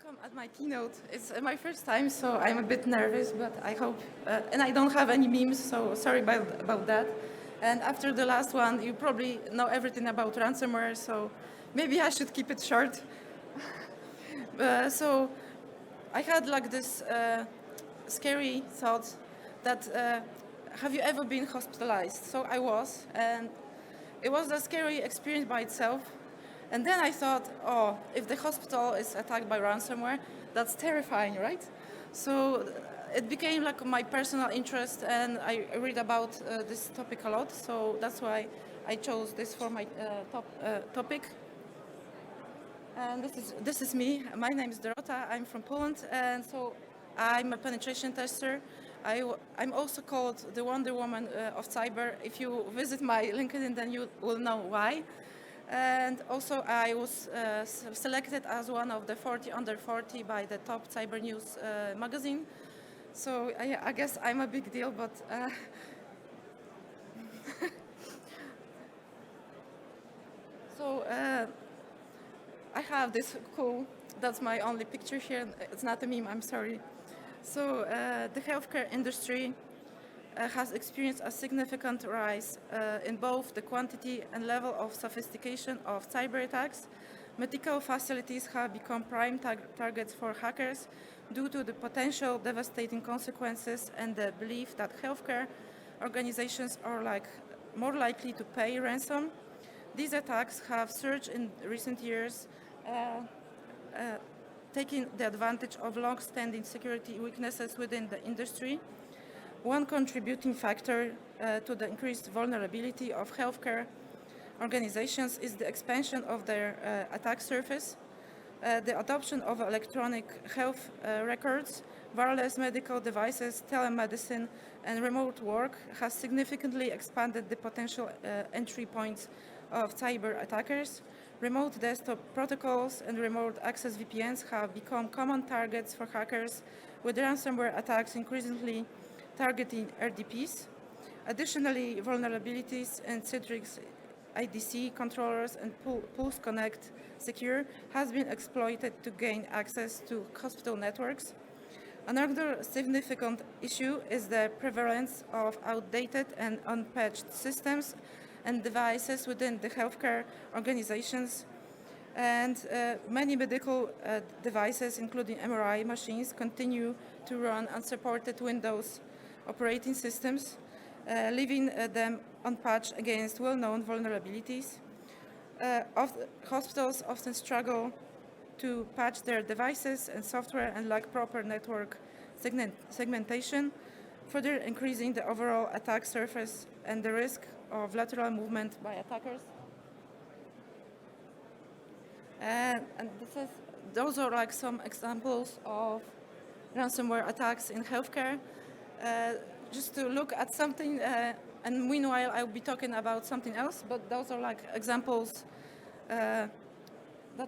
welcome at my keynote. It's my first time, so I'm a bit nervous, but I hope, and I don't have any memes, so sorry about that. And after the last one, you probably know everything about ransomware, so maybe I should keep it short. So I had like this scary thought that have you ever been hospitalized? So I was, and it was a scary experience by itself. And then I thought, oh, if the hospital is attacked by ransomware, that's terrifying, right? So it became like my personal interest, and I read about this topic a lot. So that's why I chose this for my topic. And this is me. My name is Dorota. I'm from Poland, and so I'm a penetration tester. I'm also called the Wonder Woman of cyber. If you visit my LinkedIn, then you will know why. And also, I was selected as one of the 40 under 40 by the top cyber news magazine. So I guess I'm a big deal, but so I have this cool. That's my only picture here. It's not a meme. I'm sorry. So the healthcare industry has experienced a significant rise in both the quantity and level of sophistication of cyber attacks. Medical facilities have become prime targets for hackers due to the potential devastating consequences and the belief that healthcare organizations are more likely to pay ransom. These attacks have surged in recent years, taking the advantage of long-standing security weaknesses within the industry. One contributing factor to the increased vulnerability of healthcare organizations is the expansion of their attack surface. The adoption of electronic health records, wireless medical devices, telemedicine, and remote work has significantly expanded the potential entry points of cyber attackers. Remote desktop protocols and remote access VPNs have become common targets for hackers, with ransomware attacks increasingly targeting RDPs. Additionally, vulnerabilities in Citrix IDC controllers and Pulse Connect Secure has been exploited to gain access to hospital networks. Another significant issue is the prevalence of outdated and unpatched systems and devices within the healthcare organizations. And many medical devices, including MRI machines, continue to run unsupported Windows operating systems, leaving them unpatched against well-known vulnerabilities. Hospitals often struggle to patch their devices and software and lack proper network segmentation, further increasing the overall attack surface and the risk of lateral movement by attackers. And those are like some examples of ransomware attacks in healthcare. Just to look at something, and meanwhile I'll be talking about something else, but those are like examples that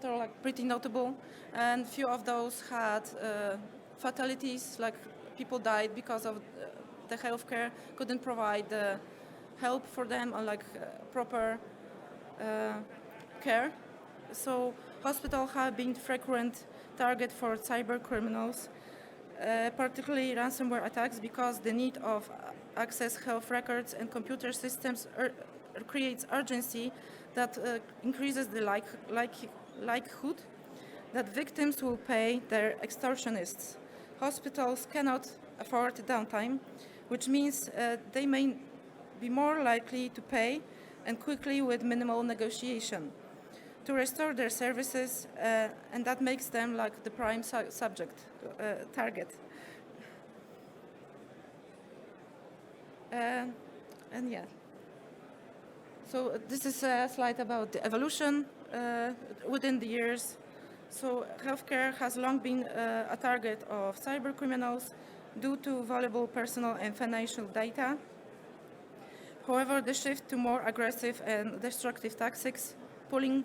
are like pretty notable, and few of those had fatalities, like people died because of the healthcare couldn't provide help for them or proper care. So hospitals have been frequent target for cyber criminals, particularly ransomware attacks, because the need of access health records and computer systems creates urgency that increases the likelihood that victims will pay their extortionists. Hospitals cannot afford downtime, which means they may be more likely to pay and quickly with minimal negotiation to restore their services, and that makes them like the prime target. And yeah. So this is a slide about the evolution within the years. So healthcare has long been a target of cyber criminals due to valuable personal and financial data. However, the shift to more aggressive and destructive tactics, pulling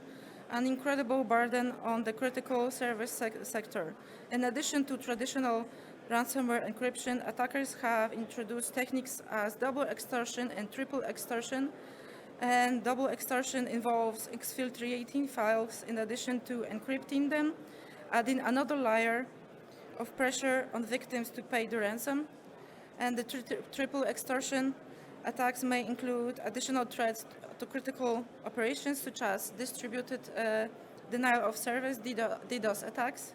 an incredible burden on the critical service sector. In addition to traditional ransomware encryption, attackers have introduced techniques as double extortion and triple extortion. And double extortion involves exfiltrating files in addition to encrypting them. adding another layer of pressure on victims to pay the ransom. And the triple extortion attacks may include additional threats to critical operations, such as distributed denial of service, DDoS attacks.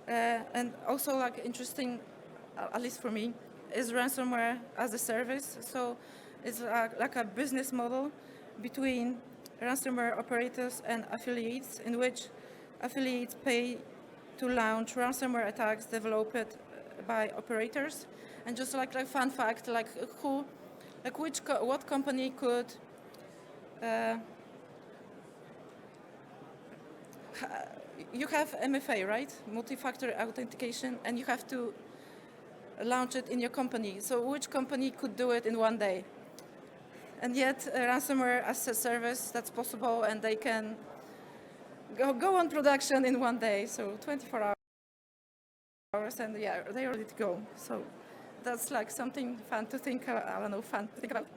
And also, like, interesting, at least for me, is ransomware as a service. So it's like a business model between ransomware operators and affiliates, in which affiliates pay to launch ransomware attacks developed by operators. And just like fun fact, what company could you have MFA, right? Multi-factor authentication, and you have to launch it in your company. So which company could do it in one day? And yet, ransomware as a service, that's possible, and they can go on production in one day, so 24 hours, and yeah, they're ready to go. So that's like something fun to think, fun to think about.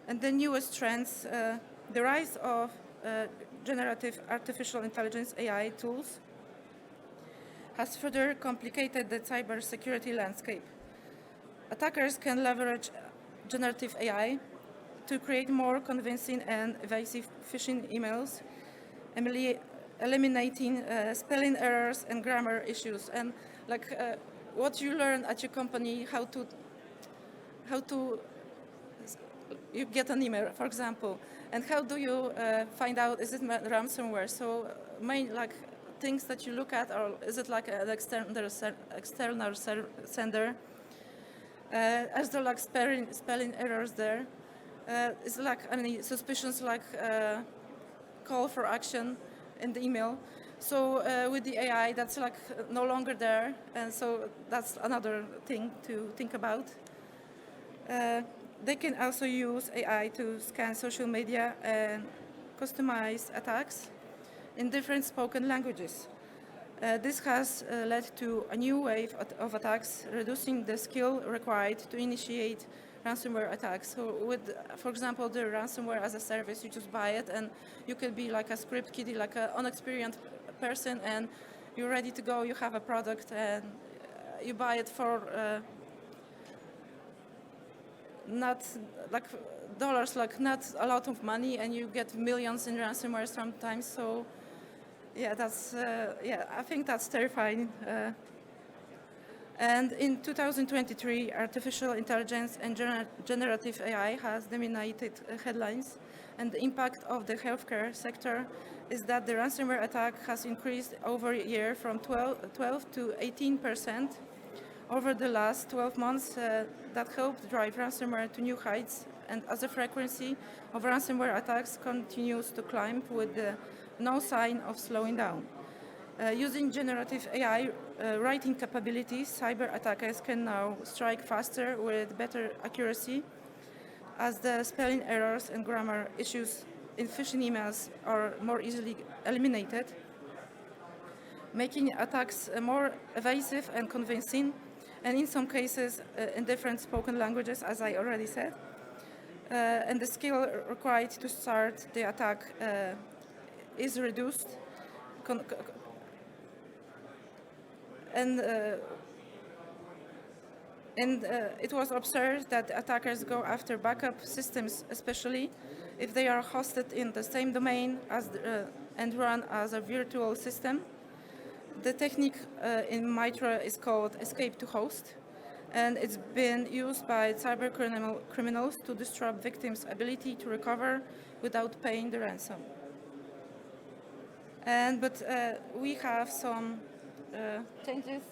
And the newest trends, the rise of generative artificial intelligence AI tools has further complicated the cybersecurity landscape. Attackers can leverage generative AI to create more convincing and evasive phishing emails, eliminating spelling errors and grammar issues. And what you learn at your company, how to you get an email, for example, and how do you find out is it ransomware? So main things that you look at, or is it like an external sender? As there spelling errors there, is any suspicions call for action in the email. So with the AI, that's no longer there, and so that's another thing to think about. They can also use AI to scan social media and customize attacks in different spoken languages. This has led to a new wave of attacks, reducing the skill required to initiate ransomware attacks. So with, for example, the ransomware as a service, you just buy it, and you could be like a script kiddie, like an unexperienced person, and you're ready to go, you have a product, and you buy it for not dollars, not a lot of money, and you get millions in ransomware sometimes. So yeah, that's I think that's terrifying. And in 2023, artificial intelligence and generative AI has dominated headlines, and the impact of the healthcare sector is that the ransomware attack has increased over a year from 12 to 18% over the last 12 months. That helped drive ransomware to new heights, and as the frequency of ransomware attacks continues to climb with no sign of slowing down. Using generative AI writing capabilities, cyber attackers can now strike faster with better accuracy, as the spelling errors and grammar issues in phishing emails are more easily eliminated, making attacks more evasive and convincing, and in some cases in different spoken languages, as I already said. And the skill required to start the attack is reduced. It was observed that attackers go after backup systems, especially if they are hosted in the same domain as and run as a virtual system. The technique in MITRE is called escape to host, and it's been used by cyber criminals to disrupt victims' ability to recover without paying the ransom. But we have some changes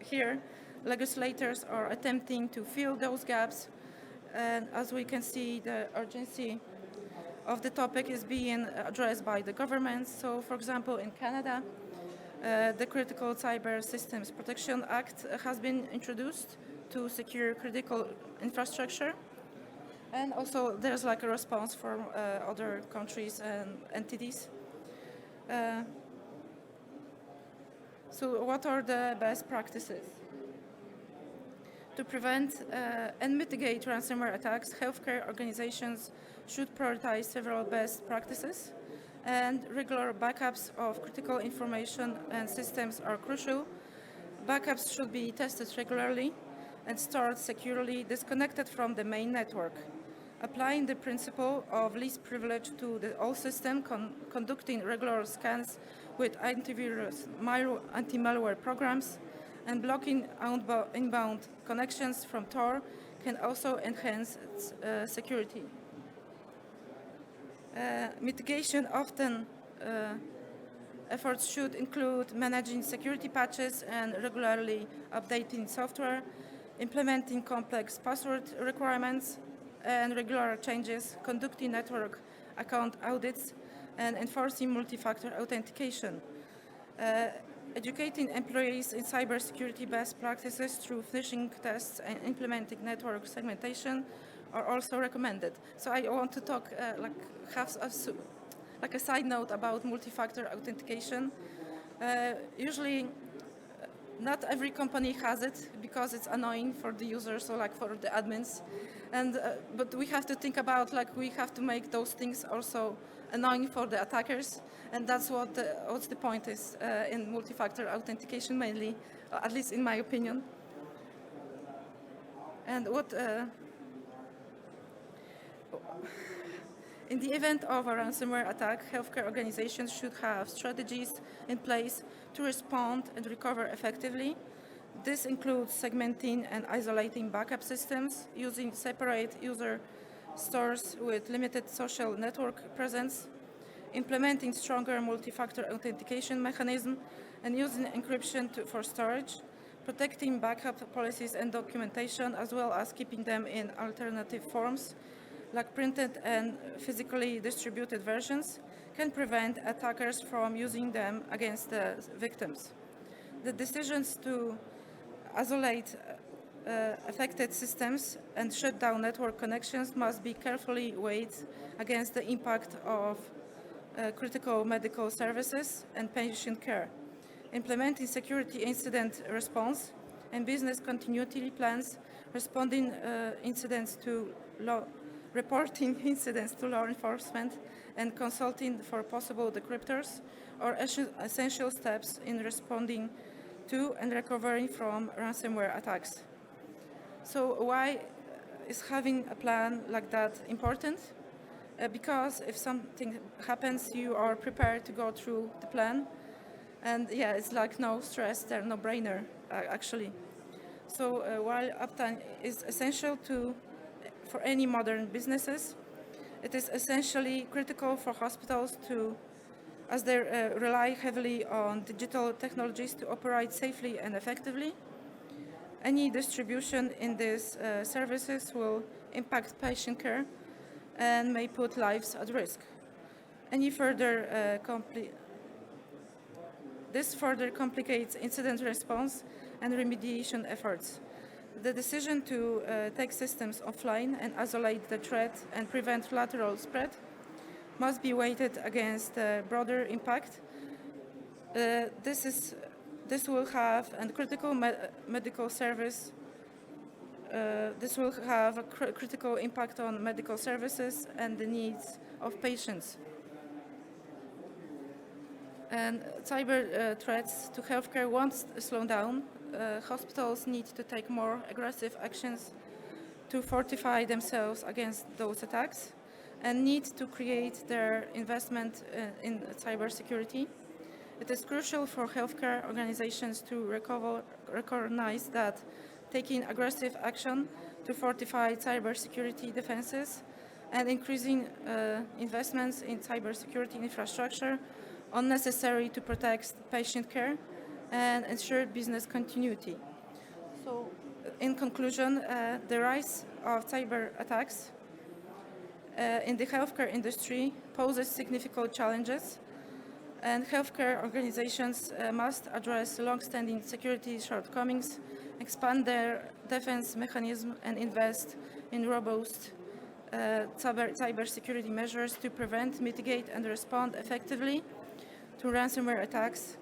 here. Legislators are attempting to fill those gaps, and as we can see, the urgency of the topic is being addressed by the government. So, for example, in Canada, the Critical Cyber Systems Protection Act has been introduced to secure critical infrastructure, and also there's a response from other countries and entities. So what are the best practices? To prevent and mitigate ransomware attacks, healthcare organizations should prioritize several best practices and regular backups of critical information and systems are crucial. Backups should be tested regularly and stored securely disconnected from the main network. Applying the principle of least privilege to the whole system, conducting regular scans with antivirus, anti-malware programs, and blocking inbound connections from Tor can also enhance its security. Mitigation efforts should include managing security patches and regularly updating software, implementing complex password requirements and regular changes, conducting network account audits, and enforcing multi-factor authentication. Educating employees in cybersecurity best practices through phishing tests and implementing network segmentation are also recommended. So I want to talk like a side note about multi-factor authentication. Usually, not every company has it because it's annoying for the users or like for the admins, and but we have to think about we have to make those things also annoying for the attackers, and that's what's the point is in multi-factor authentication mainly, at least in my opinion. And in the event of a ransomware attack, healthcare organizations should have strategies in place to respond and recover effectively. This includes segmenting and isolating backup systems, using separate user stores with limited social network presence, implementing stronger multi-factor authentication mechanism, and using encryption for storage, protecting backup policies and documentation, as well as keeping them in alternative forms, like printed and physically distributed versions, can prevent attackers from using them against the victims. The decisions to isolate affected systems and shut down network connections must be carefully weighed against the impact of critical medical services and patient care. Implementing security incident response and business continuity plans, responding incidents to reporting incidents to law enforcement, and consulting for possible decryptors are essential steps in responding to and recovering from ransomware attacks. So why is having a plan like that important? Because if something happens, you are prepared to go through the plan. And yeah, it's like no stress, they're no-brainer, actually. So while uptime is essential for any modern businesses, it is essentially critical for hospitals as they rely heavily on digital technologies to operate safely and effectively. Any distribution in these services will impact patient care and may put lives at risk. This further complicates incident response and remediation efforts. The decision to take systems offline and isolate the threat and prevent lateral spread must be weighted against the broader impact. This will have a critical medical service. This will have a critical impact on medical services and the needs of patients. And cyber threats to healthcare won't slow down. Hospitals need to take more aggressive actions to fortify themselves against those attacks and need to create their investment in cybersecurity. It is crucial for healthcare organizations to recognize that taking aggressive action to fortify cybersecurity defenses and increasing investments in cybersecurity infrastructure are necessary to protect patient care and ensure business continuity. So, in conclusion, the rise of cyber attacks in the healthcare industry poses significant challenges, and healthcare organizations must address long-standing security shortcomings, expand their defense mechanism, and invest in robust cybersecurity measures to prevent, mitigate, and respond effectively to ransomware attacks.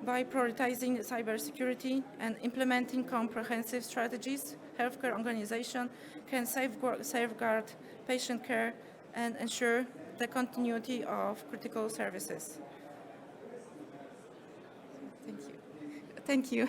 By prioritizing cybersecurity and implementing comprehensive strategies, healthcare organizations can safeguard patient care and ensure the continuity of critical services. Thank you. Thank you.